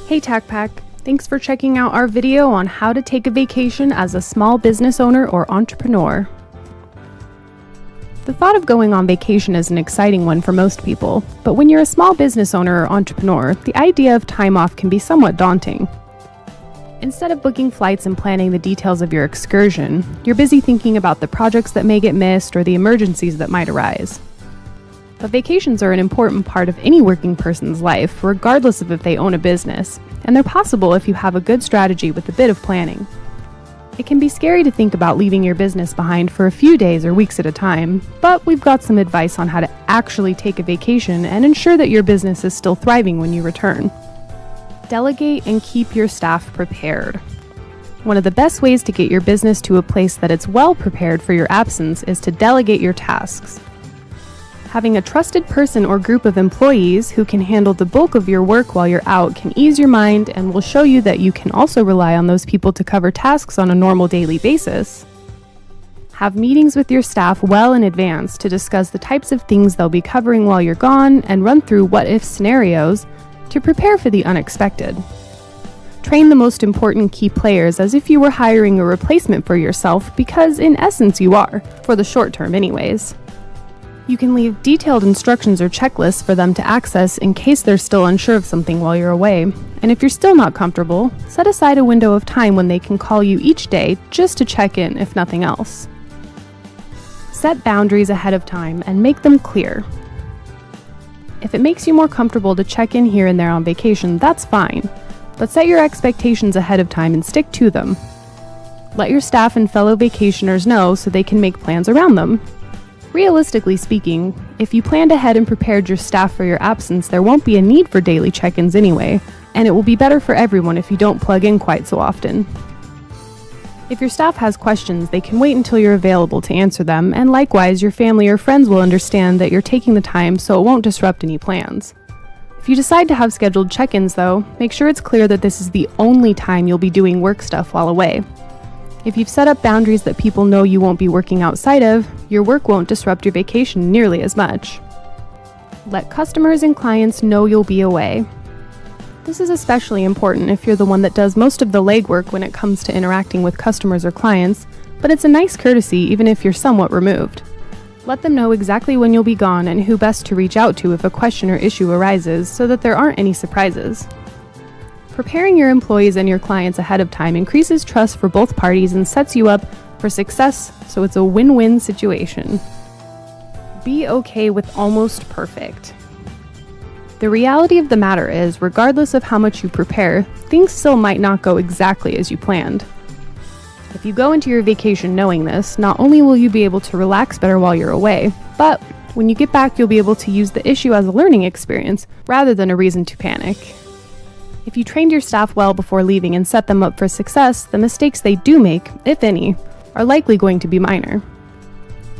Hey TACPAC, thanks for checking out our video on how to take a vacation as a small business owner or entrepreneur. The thought of going on vacation is an exciting one for most people, but when you're a small business owner or entrepreneur, the idea of time off can be somewhat daunting. Instead of booking flights and planning the details of your excursion, you're busy thinking about the projects that may get missed or the emergencies that might arise. But vacations are an important part of any working person's life, regardless of if they own a business, and they're possible if you have a good strategy with a bit of planning. It can be scary to think about leaving your business behind for a few days or weeks at a time, but we've got some advice on how to actually take a vacation and ensure that your business is still thriving when you return. Delegate and keep your staff prepared. One of the best ways to get your business to a place that it's well prepared for your absence is to delegate your tasks. Having a trusted person or group of employees who can handle the bulk of your work while you're out can ease your mind and will show you that you can also rely on those people to cover tasks on a normal daily basis. Have meetings with your staff well in advance to discuss the types of things they'll be covering while you're gone and run through what-if scenarios to prepare for the unexpected. Train the most important key players as if you were hiring a replacement for yourself because in essence you are, for the short term anyways. You can leave detailed instructions or checklists for them to access in case they're still unsure of something while you're away. And if you're still not comfortable, set aside a window of time when they can call you each day just to check in, if nothing else. Set boundaries ahead of time and make them clear. If it makes you more comfortable to check in here and there on vacation, that's fine. But set your expectations ahead of time and stick to them. Let your staff and fellow vacationers know so they can make plans around them. Realistically speaking, if you planned ahead and prepared your staff for your absence, there won't be a need for daily check-ins anyway, and it will be better for everyone if you don't plug in quite so often. If your staff has questions, they can wait until you're available to answer them, and likewise, your family or friends will understand that you're taking the time so it won't disrupt any plans. If you decide to have scheduled check-ins though, make sure it's clear that this is the only time you'll be doing work stuff while away. If you've set up boundaries that people know you won't be working outside of, your work won't disrupt your vacation nearly as much. Let customers and clients know you'll be away. This is especially important if you're the one that does most of the legwork when it comes to interacting with customers or clients, but it's a nice courtesy even if you're somewhat removed. Let them know exactly when you'll be gone and who best to reach out to if a question or issue arises so that there aren't any surprises. Preparing your employees and your clients ahead of time increases trust for both parties and sets you up for success, so it's a win-win situation. Be okay with almost perfect. The reality of the matter is, regardless of how much you prepare, things still might not go exactly as you planned. If you go into your vacation knowing this, not only will you be able to relax better while you're away, but when you get back you'll be able to use the issue as a learning experience rather than a reason to panic. If you trained your staff well before leaving and set them up for success, the mistakes they do make, if any, are likely going to be minor.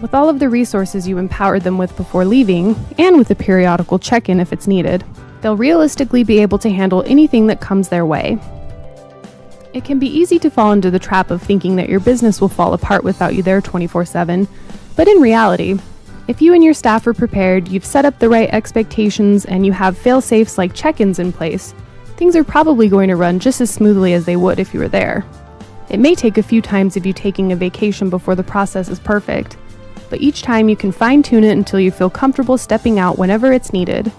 With all of the resources you empowered them with before leaving, and with a periodical check-in if it's needed, they'll realistically be able to handle anything that comes their way. It can be easy to fall into the trap of thinking that your business will fall apart without you there 24/7, but in reality, if you and your staff are prepared, you've set up the right expectations, and you have fail-safes like check-ins in place, things are probably going to run just as smoothly as they would if you were there. It may take a few times of you taking a vacation before the process is perfect, but each time you can fine-tune it until you feel comfortable stepping out whenever it's needed.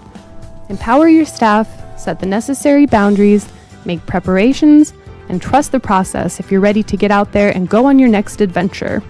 Empower your staff, set the necessary boundaries, make preparations, and trust the process if you're ready to get out there and go on your next adventure.